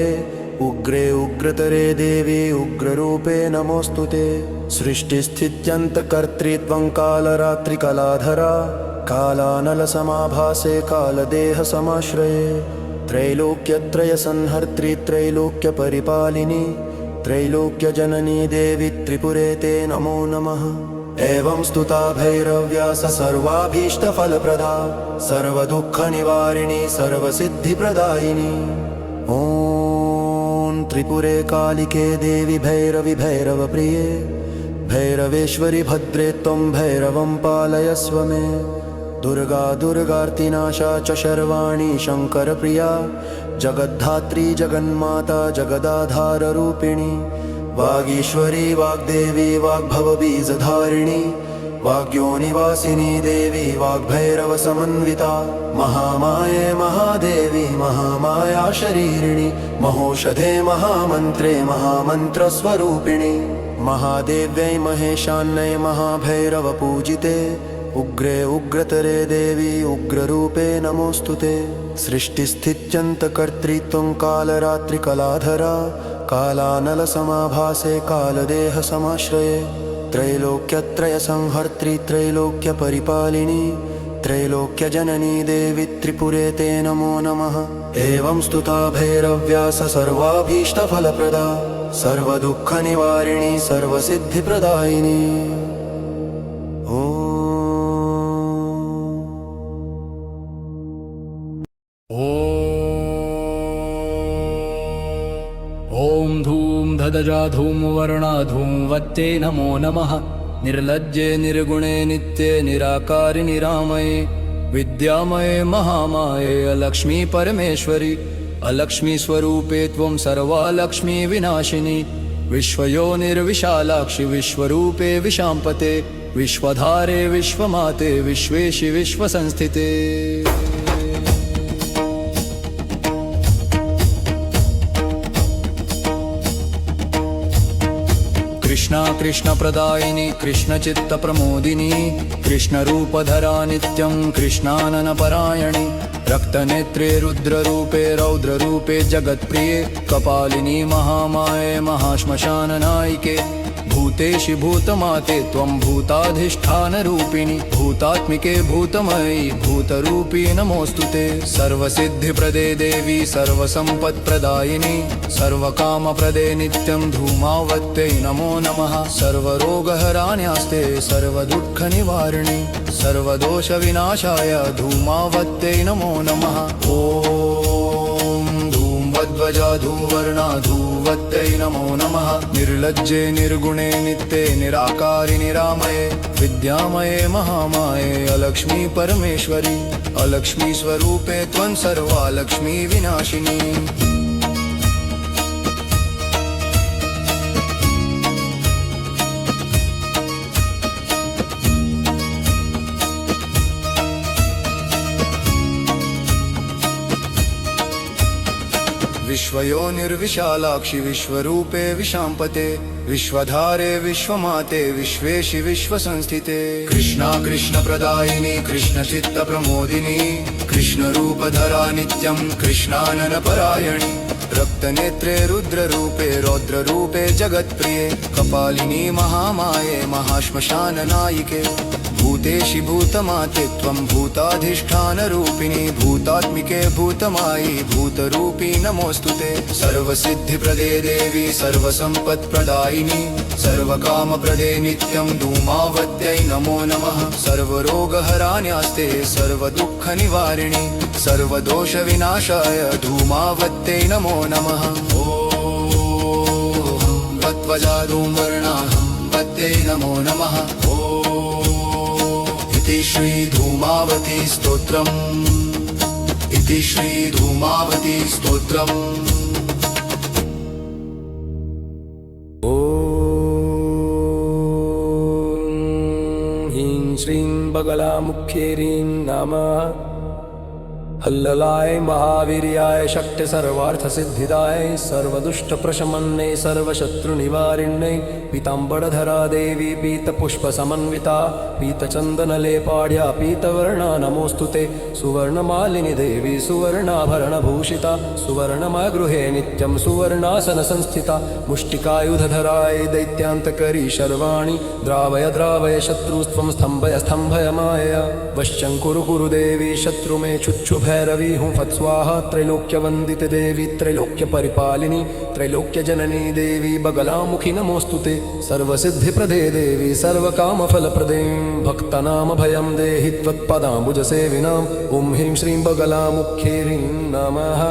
उग्रे उग्रतरे देवी उग्ररूपे नमोऽस्तु ते सृष्टिस्थित्यन्तकर्त्री त्वं कालरात्रिकलाधरा कालानलसमाभासे कालदेहसमाश्रये त्रैलोक्यत्रयसंहर्त्री त्रैलोक्यपरिपालिनी त्रैलोक्यजननी देवी त्रिपुरे ते नमो नमः एवं स्तुता भैरव्या स सर्वाभीष्टफलप्रदा सर्वदुःखनिवारिणी सर्वसिद्धिप्रदायिनी ॐ त्रिपुरे कालिके देवि भैरवि भैरवप्रिये भैरवेश्वरि भद्रे त्वं भैरवं पालयस्व मे दुर्गा दुर्गार्तिनाशा च शर्वाणि शङ्करप्रिया जगद्धात्री जगन्माता जगदाधाररूपिणी वागीश्वरी वाग्देवी वाग्भवबीजधारिणी वाग्योनिवासिनी देवी वाग्भैरवसमन्विता महामाये महादेवी महामाया शरीरिणी महोषधे महामन्त्रे महामन्त्रस्वरूपिणी महादेव्यै महेशान्यै महाभैरवपूजिते उग्रे उग्रतरे देवी उग्ररूपे नमोऽस्तु ते सृष्टिस्थित्यन्तकर्त्री त्वं कालरात्रिकलाधरा कालानलसमाभासे कालदेहसमाश्रये त्रैलोक्यत्रयसंहर्त्री त्रैलोक्यपरिपालिनी त्रैलोक्यजननी देवी त्रिपुरे ते नमो नमः एवं स्तुता भैरव्या स सर्वाभीष्टफलप्रदा सर्वदुःखनिवारिणी सर्वसिद्धिप्रदायिनी ॐ धूम धदजा धूम वर्णा धूम वत्ते नमो नमः निर्लज्जे निर्गुणे नित्ये निराकारि निरामये विद्यामये महामाये अलक्ष्मी परमेश्वरि अलक्ष्मी स्वरूपे त्वं सर्वालक्ष्मी विनाशिनी विश्वयोनिर्विशालाक्षि विश्वरूपे विशाम्पते विश्वधारे विश्वमाते विश्वेशि विश्वसंस्थिते कृष्णा कृष्णप्रदायिनी कृष्णचित्तप्रमोदिनी कृष्णरूपधरा नित्यं कृष्णाननपरायणी रक्तनेत्रे रुद्ररूपे रौद्ररूपे जगत्प्रिये कपालिनी महामाये महाश्मशाननायिके भूतेषु भूतमाते त्वं भूताधिष्ठानरूपिणि भूतात्मिके भूतमयि भूतरूपी नमोऽस्तुते सर्वसिद्धिप्रदे देवी सर्वसम्पत्प्रदायिनी सर्वकामप्रदे नित्यं धूमावत्यै नमो नमः सर्वरोगहराण्यास्ते सर्वदुःखनिवारिणि सर्वदोषविनाशाय धूमावत्यै नमो नमः ॐ धूमध्वजा धूवर्णा धूवत्यै नमो नमः निर्लज्जे निर्गुणे नित्ये निराकारि निरामये विद्यामये महामाये अलक्ष्मी परमेश्वरि अलक्ष्मी स्वरूपे त्वं सर्वालक्ष्मी विनाशिनी विश्वयोनिर्विशालाक्षि विश्वरूपे विशाम्पते विश्वधारे विश्वमाते विश्वेशि विश्वसंस्थिते कृष्णा कृष्णप्रदायिनी कृष्णचित्तप्रमोदिनी कृष्णरूपधरा नित्यं कृष्णाननपरायणी रक्तनेत्रे रुद्ररूपे रौद्ररूपे जगत्प्रिये कपालिनी महामाये महाश्मशाननायिके भूतेषु भूतमाते त्वं भूताधिष्ठानरूपिणी भूतात्मिके भूतमायि भूतरूपी नमोऽस्तुते सर्वसिद्धिप्रदे देवी सर्वसम्पत्प्रदायिनी सर्वकामप्रदे नित्यं धूमावत्यै नमो नमः सर्वरोगहराण्यास्ते सर्वदुःखनिवारिणि सर्वदोषविनाशाय धूमावत्यै नमो नमः ॐ वत्वजा धूमवर्णाहं वत्यै नमो नमः ॐ इति श्री धूमावती स्तोत्रम् इति श्री धूमावती स्तोत्रम् ॐ ह्रीं श्रीं बगलामुख्यैरीं नमः हल्ललाय महावीर्याय शक्ति सर्वार्थसिद्धिदाय सर्वदुष्टप्रशमन्ये सर्वशत्रुनिवारिण्ये पीताम्बरधरा देवी पीतपुष्पसमन्विता पीतचन्दनलेपाढ्या पीतवर्णा नमोऽस्तुते सुवर्णमालिनी देवी सुवर्णाभरणभूषिता सुवर्णमगृहे नित्यं सुवर्णासनसंस्थिता मुष्टिकायुधधराय दैत्यान्तकरी शर्वाणि द्रावय द्रावय शत्रुस्त्वं स्तम्भय स्तम्भय मायया वश्यं कुरु देवी शत्रु मे चुच्छु भैरवी हूँ फत् स्वाहा त्रैलोक्यवन्दित देवी त्रैलोक्यपरिपालिनी त्रैलोक्यजननी देवी बगलामुखी नमोऽस्तुते सर्वसिद्धिप्रदे देवी सर्वकामफलप्रदे भक्तानामभयं देहि त्वत्पदाम्बुजसेविनाम् ॐ ह्रीं श्रीं बगलामुख्यैरीं नमः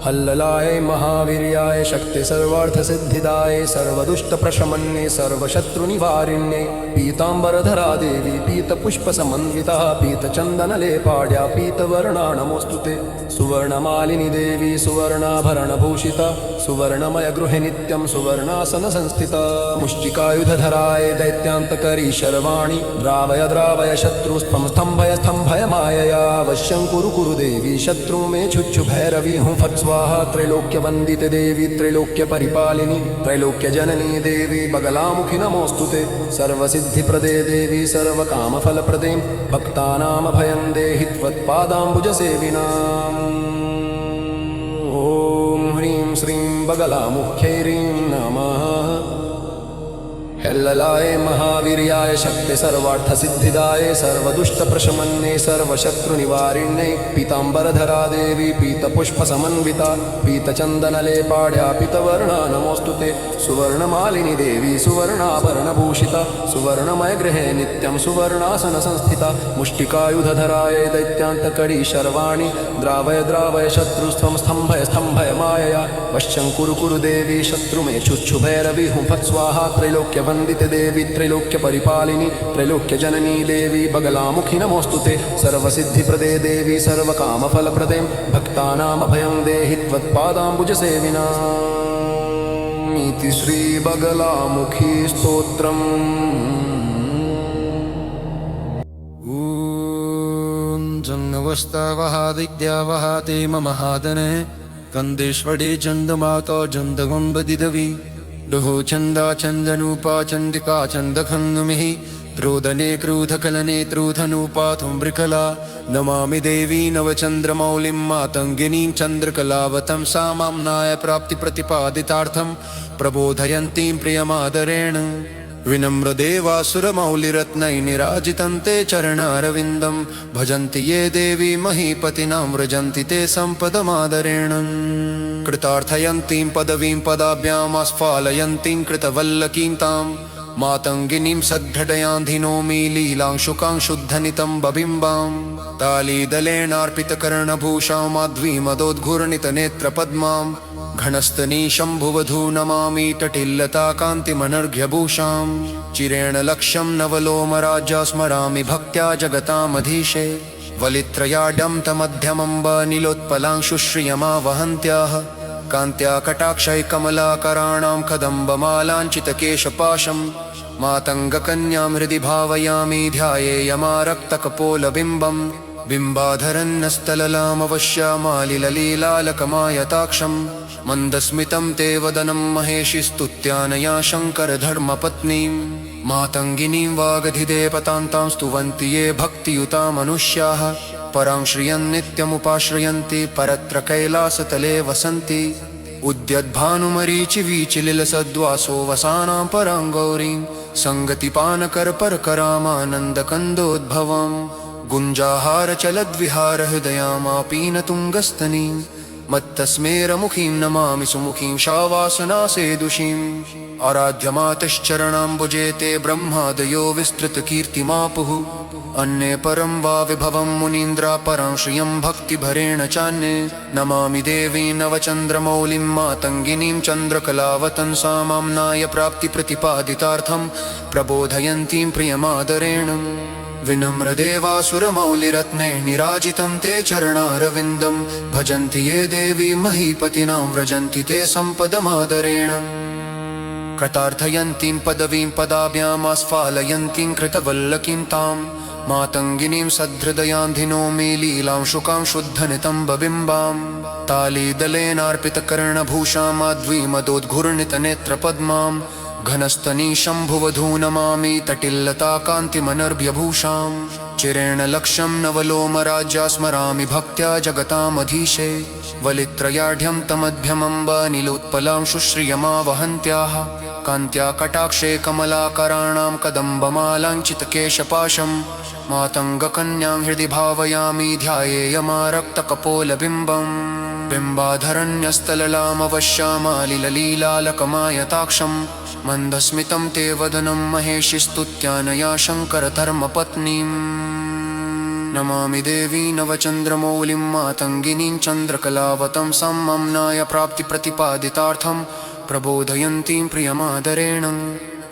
हल्ललाय महावीर्याय शक्ति सर्वार्थसिद्धिदाय सर्वदुष्टप्रशमन्ये सर्वशत्रुनिवारिण्ये पीताम्बरधरा देवी पीतपुष्पसमन्विता पीतचन्दनलेपाढ्या पीतवर्णा नमोऽस्तुते सुवर्णमालिनी देवी सुवर्णाभरणभूषिता सुवर्णमयगृहे नित्यं सुवर्णासनसंस्थिता मुष्टिकायुधधराय दैत्यान्तकरी शर्वाणि द्रावय द्रावय शत्रुस्त्वं स्तम्भय स्तम्भय मायया वश्यं कुरु देवी शत्रु मे छुच्छु भैरवी हूँ फट् स्वाहा त्रैलोक्यवन्दित देवी त्रैलोक्यपरिपालिनी त्रैलोक्यजननी देवी बगलामुखी नमोऽस्तुते सर्वसिद्धिप्रदे देवी सर्वकामफलप्रदे भक्तानामभयं देहि त्वत्पादाम्बुजसेविनाम् ॐ ह्रीं श्रीं बगलामुख्यैरीं नमः हल्ललाय महावीर्याय शक्ति सर्वार्थसिद्धिदाय सर्वदुष्टप्रशमन्ये सर्वशत्रुनिवारिण्ये पीताम्बरधरा देवी पीतपुष्पसमन्विता पीतचन्दनलेपाढ्या पीतवर्णा नमोऽस्तुते सुवर्णमालिनी देवी सुवर्णाभरणभूषिता सुवर्णमयगृहे नित्यं सुवर्णासनसंस्थिता मुष्टिकायुधधराय दैत्यान्तकडी शर्वाणि द्रावय द्रावय शत्रुस्त्वं स्तम्भय स्तम्भय मायया वश्यं कुरु देवी शत्रु मे चुच्छु भैरवी हूँ फत् स्वाहा त्रैलोक्य वन्दिते देवी त्रैलोक्यपरिपालिनी त्रैलोक्यजननी देवी बगलामुखि नमोऽस्तुते सर्वसिद्धिप्रदे देवी सर्वकामफलप्रदे भक्तानामभयं देहि त्वत्पादाम्बुजसेविनामिति श्रीबगलामुखी स्तोत्रम्। जङ्गवस्तावहादिद्यावहाते मम हादने कन्देश्वरे चन्दमाता चन्दगम्बदिदवि दुहो छन्दा चन्दनूपा चण्डिका चन्दखङ्गमिः रोदने क्रूधकलने त्रूधनूपाथुं मृकला नमामि देवी नवचन्द्रमौलिं मातङ्गिनीं चन्द्रकलावतं सा माम्नाय प्राप्तिप्रतिपादितार्थं प्रबोधयन्तीं प्रियमादरेण विनम्रदेवासुरमौलिरत्नैर्निराजितं ते चरणारविन्दं भजन्ति ये देवी महीपतिनां व्रजन्ति ते सम्पदमादरेण कृतार्थयन्तीं पदवीं पदाभ्यामास्फालयन्तीं कृतवल्लकीं तां मातङ्गिनीं सद्धडयान्धिनोमि लीलांशुकां शुद्धनितं बबिम्बां तालीदलेनार्पितकर्णभूषां माध्वीमदोद्घूर्णितनेत्रपद्मां घनस्तनी शम्भुवधू नमामि तटिल्लताकान्तिमनर्घ्यभूषां चिरेण लक्ष्यं नवलोमराज्या स्मरामि भक्त्या जगतामधीशे वलित्रयाढ्यं तमध्यमम्ब नीलोत्पलांशुश्रियमावहन्त्याः कान्त्या कटाक्षैकमलाकराणां कदम्बमालाञ्चितकेशपाशं मातङ्गकन्यां हृदि भावयामि ध्यायेयमारक्तकपोलबिम्बं बिम्बाधरन्नस्तललामवश्यामालिललीलालकमायताक्षं मन्दस्मितं ते वदनं महेशि स्तुत्यानया शङ्करधर्मपत्नीं मातङ्गिनीं वागधिदेवतां स्तुवन्ति ये भक्तियुता मनुष्याः परां श्रियं नित्यमुपाश्रयन्ति परत्र कैलासतले वसन्ति उद्यद्भानुमरीचिवीचिलिलसद्वासो वसानां परां गौरीं सङ्गतिपानकरपरकरामानन्दकन्दोद्भवम् गुञ्जाहारचलद्विहारहृदयामापीनतुङ्गस्तनीं मत्तस्मेरमुखीं नमामि सुमुखीं शावासनासेदुषीम् आराध्यमातश्चरणाम्बुजे ते ब्रह्मादयो विस्तृतकीर्तिमापुः अन्ये परं वा विभवं मुनीन्द्रा परां श्रियं भक्तिभरेण चान्ये नमामि देवीं नवचन्द्रमौलिं मातङ्गिनीं चन्द्रकलावतं सा माम्नाय प्राप्तिप्रतिपादितार्थं प्रबोधयन्तीं प्रियमादरेण विनम्रदेवासुरमौलिरत्नैर्निराजितं ते चरणारविन्दं भजन्ति ये देवी महीपतिनां व्रजन्ति ते सम्पदमादरेण कृतार्थयन्तीं पदवीं पदाभ्यामास्फालयन्तीं कृतवल्लकीं तां मातङ्गिनीं सद्धृदयान्धिनोमि लीलांशुकां शुद्धनितं बबिम्बां तालीदलेनार्पितकर्णभूषां माध्वीमदोद्घूर्णितनेत्रपद्मां घनस्तनी शम्भुवधू नमामि तटिल्लताकान्तिमनर्भ्यभूषां चिरेण लक्ष्यं नवलोमराज्या स्मरामि भक्त्या जगतामधीशे वलित्रयाढ्यं तमध्यमम्ब नीलोत्पलांशुश्रियमावहन्त्याः कान्त्या कटाक्षे कमलाकराणां कदम्बमालाञ्चितकेशपाशं मातङ्गकन्यां हृदि भावयामि ध्यायेयमारक्तकपोलबिम्बम् बिम्बाधरन्यस्तललामवश्यामालिललीलालकमायताक्षं मन्दस्मितं ते वदनं महेशि स्तुत्यानया शङ्करधर्मपत्नीं नमामि देवी नवचन्द्रमौलिं मातङ्गिनीं चन्द्रकलावतं सम्माम्नाय प्राप्तिप्रतिपादितार्थं प्रबोधयन्तीं प्रियमादरेण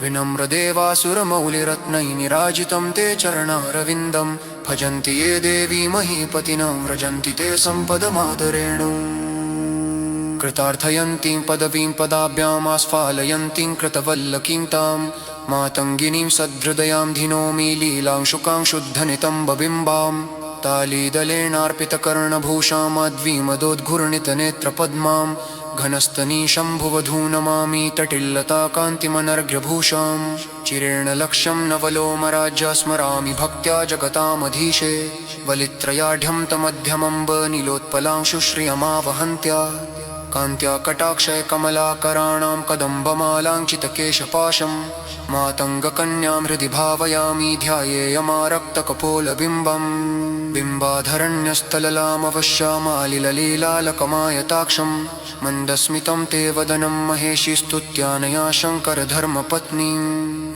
विनम्रदेवासुरमौलिरत्नैर्निराजितं ते चरणारविन्दं भजन्ति ये देवी महीपतिनां व्रजन्ति ते सम्पदमादरेण कृतार्थयन्तीं पदवीं पदाभ्यामास्फालयन्तीं कृतवल्लकीं तां मातङ्गिनीं सद्धृदयां धिनोमि लीलांशुकां शुद्धनितं बबिम्बां तालीदलेनार्पितकर्णभूषां माध्वीमदोद्घूर्णितनेत्रपद्मां घनस्तनी शम्भुवधू नमामि तटिल्लताकान्तिमनर्घ्यभूषां चिरेण लक्ष्यं नवलोमराज्या स्मरामि भक्त्या जगतामधीशे वलित्रयाढ्यं तमध्यमम्ब नीलोत्पलांशुश्रियमावहन्त्या कान्त्या कटाक्षैकमलाकराणां कदम्बमालाञ्चितकेशपाशं मातङ्गकन्यां हृदि भावयामि ध्यायेयमारक्तकपोलबिम्बं बिम्बाधरन्यस्तललामवश्यामालिललीलालकमायताक्षं मन्दस्मितं ते वदनं महेशि स्तुत्यानया शङ्करधर्मपत्नीं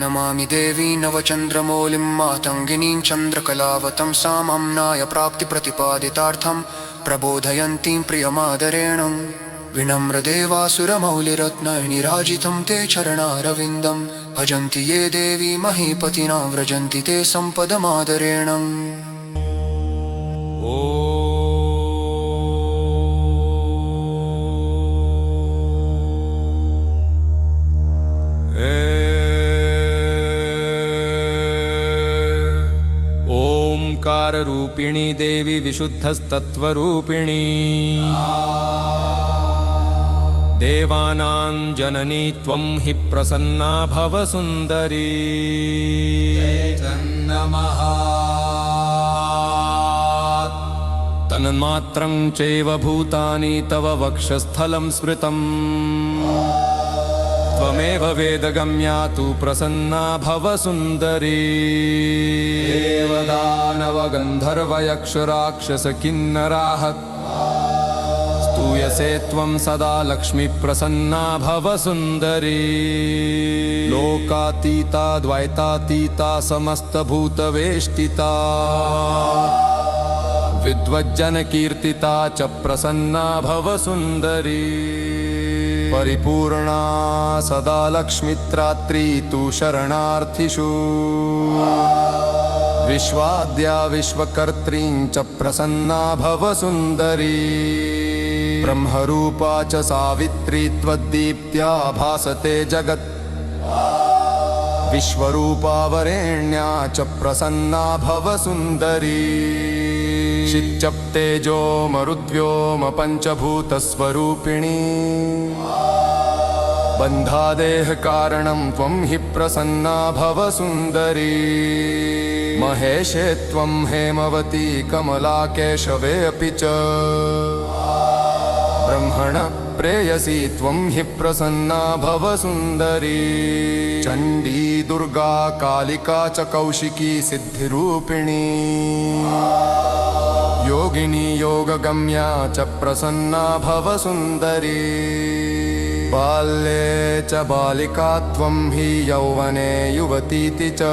नमामि देवी नवचन्द्रमौलिं मातङ्गिनीं चन्द्रकलावतं सा माम्नाय प्राप्तिप्रतिपादितार्थं प्रबोधयन्तीं प्रियमादरेण विनम्रदेवासुरमौलिरत्ननिराजितं ते चरणारविन्दं भजन्ति ये देवी महीपतिना व्रजन्ति ते सम्पदमादरेण रूपिणी देवी विशुद्धस्तत्त्वरूपिणी देवानां जननी त्वं हि प्रसन्ना भव सुन्दरी नमः तन्मात्रं चैव भूतानि तव वक्षस्थलं स्मृतम् त्वमेव वेदगम्या तु प्रसन्ना भव सुन्दरी देवदानवगन्धर्वयक्षराक्षसकिन्नराः स्तूयसे त्वं सदा लक्ष्मीप्रसन्ना भव सुन्दरी लोकातीता द्वैतातीता समस्तभूतवेष्टिता विद्वज्जनकीर्तिता च प्रसन्ना भव सुन्दरी परिपूर्णा सदा लक्ष्मीत्रात्री तु शरणार्थिषु विश्वाद्या विश्वकर्त्रीं च प्रसन्ना भव सुन्दरी ब्रह्मरूपा च सावित्री त्वद्दीप्त्या भासते जगत् विश्वरूपा वरेण्या च प्रसन्ना भव सुन्दरी चिच्चप्तेजो मरुद्व्योम पञ्चभूतस्वरूपिणी बन्धादेहकारणं त्वं हि प्रसन्ना भव सुन्दरी महेशे त्वं हेमवती कमला केशवे अपि च ब्रह्मण प्रेयसी त्वं हि प्रसन्ना भव सुन्दरी चण्डी दुर्गा कालिका च कौशिकी सिद्धिरूपिणी योगिनी योगगम्या च प्रसन्ना भव सुन्दरी बाल्ये च बालिका त्वं हि यौवने युवतीति च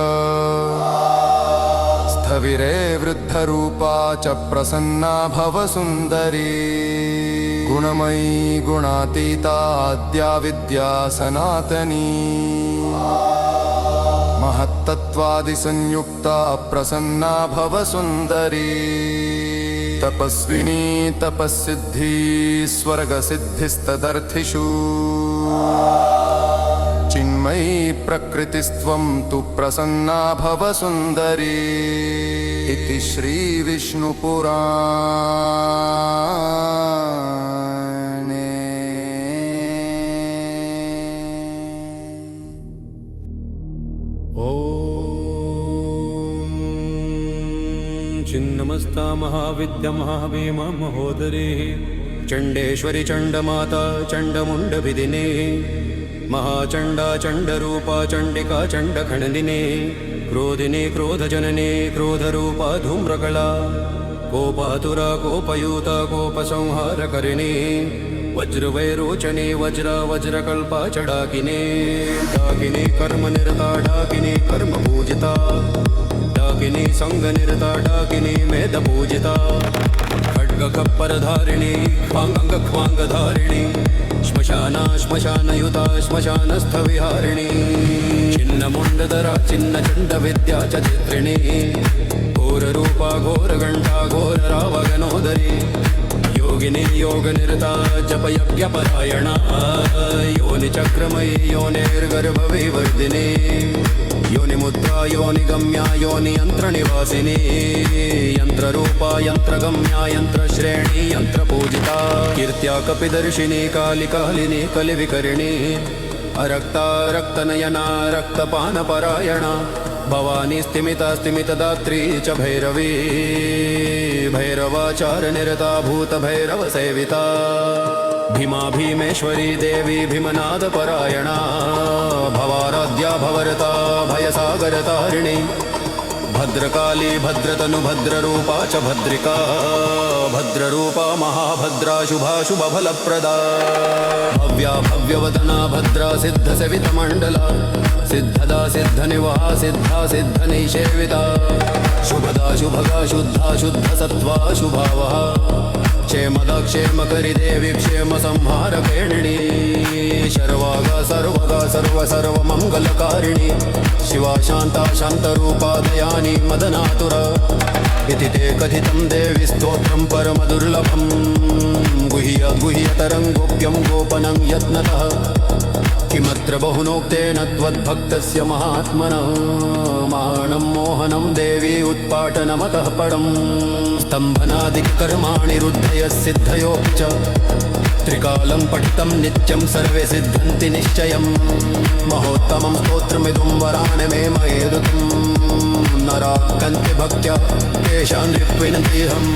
स्थविरे वृद्धरूपा च प्रसन्ना भव सुन्दरी गुणमयी गुणातीता आद्या विद्या सनातनी महत्तत्त्वादिसंयुक्ता प्रसन्ना भव सुन्दरी तपस्विनी तपस्सिद्धि स्वर्गसिद्धिस्तदर्थिषु चिन्मयी प्रकृतिस्त्वं तु प्रसन्ना भव सुन्दरी इति श्रीविष्णुपुराणे चिन्नमस्ता महाविद्या महाभीमा महोदरी चण्डेश्वरी चण्डमाता चण्डमुण्डविदिने महाचण्डा चण्डरूपा चण्डिका चण्डखण्डिने क्रोधिने क्रोधजनने क्रोधरूपा धूम्रकला कोपातुरा कोपयूता कोपसंहारकरिणे वज्रवैरोचने वज्रकल्पा च डाकिने डाकिने कर्मनिरता डाकिने कर्मपूजिता डाकिनी संगनिरता डाकिनी मेधपूजिता खड्गकप्परधारिणी ख्वाङ्गधारिणी श्मशानयुता श्मशानस्थविहारिणी छिन्नमुण्डधरा छिन्नचण्डविद्या च चित्रिणी घोररूपा घोरघण्टा घोररावगनोदरी योगिनी योगनिरता जपयज्ञपरायणा योनिचक्रमयी योनिर्गर्भविवर्धिनी योनिमुद्रा योनिगम्या योनियन्त्रनिवासिनी यन्त्ररूपा यन्त्रगम्या यन्त्रश्रेणी यन्त्रपूजिता कीर्त्या कपिदर्शिनी कालिकालिनी कलिविकरिणी अरक्ता रक्तनयना रक्तपानपरायणा भवानी स्तिमिता स्तिमितदात्री च भैरवी भैरवाचारनिरता भूतभैरवसेविता भीमा भीमेश्वरी देवी भीमनादपरायणा भवाराध्या भवरता भयसागरतारिणी भद्रकाली भद्रतनु भद्ररूपा च भद्रिका भद्ररूपा महाभद्रा शुभा शुभफलप्रदा भव्या भव्यवदना भद्रा सिद्धसेवितमण्डला सिद्धदा सिद्धनिवहा सिद्धा सिद्धनिषेविता शुभदा शुभगा शुद्धा शुद्धसत्त्वा शुभावहा क्षेमदा क्षेमकरि देवी क्षेमसंहारकेणिनी शर्वागा सर्वगा सर्वमङ्गलकारिणी शिवा शान्ता शान्तरूपा दयानी मदनातुरा इति ते कथितं देवी स्तोत्रं परमदुर्लभं गुह्यतरं गोप्यं गोपनं यत्नतः किमत्र बहुनोक्तेन त्वद्भक्तस्य महात्मनः मानं मोहनं देवी उत्पाटनमतः परं स्तम्भनादिकर्माणि रुद्धयसिद्धयोऽपि च त्रिकालं पठितं नित्यं सर्वे सिद्धन्ति निश्चयं महोत्तमं स्तोत्रमिदं वराणि मे महेदुतं नराकन्ति भक्त्या तेषां ऋत्विनन्तिहम्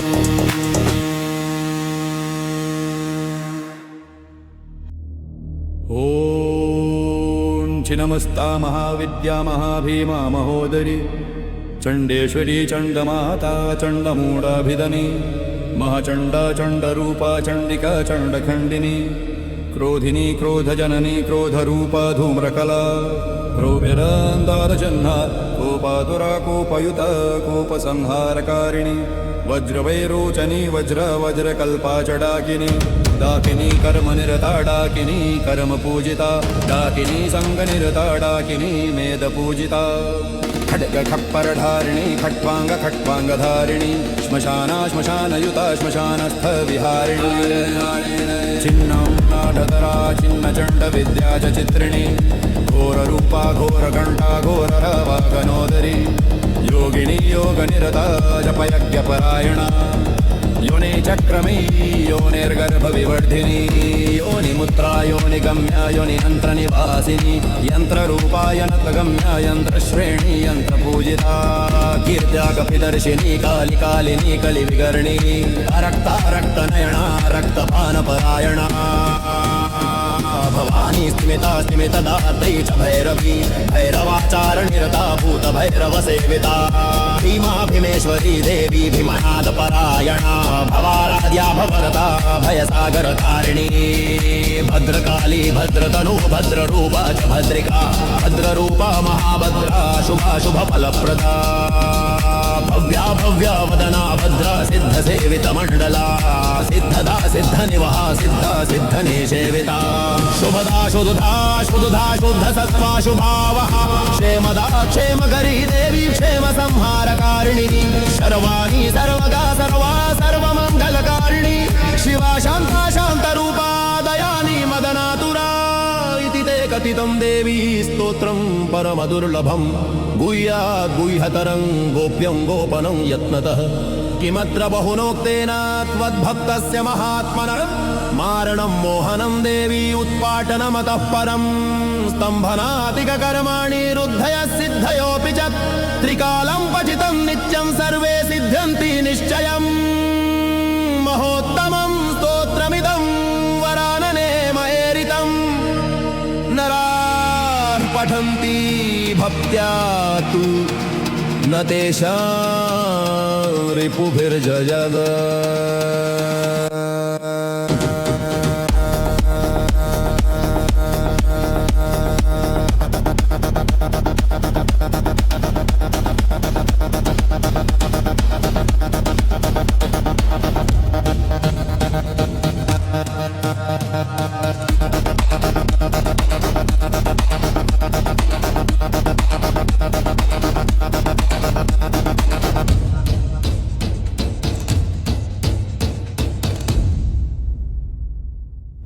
नमस्ता महाविद्या महाभीमा महोदरी चण्डेश्वरी चण्डमाता चण्डमूढाभिधनी महाचण्डा चण्डरूपा चण्डिका चण्डखण्डिनी क्रोधिनी क्रोधजननी क्रोधरूपा धूम्रकला क्रोभिरान्दारजह्ना कोपातुरा कोपयुता कोपसंहारकारिणी वज्रवैरोचनी वज्रकल्पा च डाकिनी डाकिनी कर्मनिरता डाकिनी कर्मपूजिता डाकिनी सङ्गनिरता डाकिनी मेदपूजिता खड्गखप्परधारिणी खट्वाङ्गधारिणी श्मशाना श्मशानयुता श्मशानस्थविहारिणी छिन्नाडतरा छिन्नचण्डविद्या च चित्रिणी घोररूपा घोरघण्टा घोररवागनोदरी योगिनी योगनिरता जपयज्ञपरायणा योनि चक्रमी योनिर्गर्भविवर्धिनी योनिमुत्रा योनिगम्या योनियन्त्रनिवासिनी यन्त्ररूपा यन्त्रगम्या यन्त्रश्रेणी यन्त्रपूजिता कीर्त्या कपिदर्शिनी कालिकालिनी कलिविगर्णी रक्ता रक्तनयना रक्तपानपरायणा भवानी स्मिता स्मितदात्री च भैरवी भैरवाचारनिरता भूतभैरवसेविता भीमा भीमेश्वरी देवी भीमनादपरायणा भवाराध्या भवरता भयसागरतारिणी भद्रकाली भद्रतनु भद्ररूपा च भद्रिका भद्ररूपा महाभद्रा शुभा शुभफलप्रदा भव्या भव्या वदना भद्रा सिद्धसेवितमण्डला सिद्धदा सिद्धनिवहा सिद्धा सिद्धनिषेविता शुभदा शुद्धदा शुद्धसत्त्वा शुभावहा क्षेमदा क्षेमकरी देवी क्षेमसंहारकारिणी शर्वाणी सर्वगा सर्वमङ्गलकारिणी शिवा शान्ता शान्तरूपा दयानी मदनातुरा इति ते कथितं देवी स्तोत्रं परमदुर्लभं गुह्यतरं गोप्यं गोपनं यत्नतः किमत्र बहुनोक्तेन त्वद्भक्तस्य महात्मनः मारणं मोहनं देवी उत्पाटनमतः परं स्तम्भनादिककर्माणि रुद्धयसिद्धयोऽपि च त्रिकालं पठितं नित्यं सर्वे सिद्ध्यन्ति निश्चयम् महोत्तमं स्तोत्रमिदं वरानने महेरितं नराः पठन्ति भक्त्या तु न तेषां रिपुभिर्जयद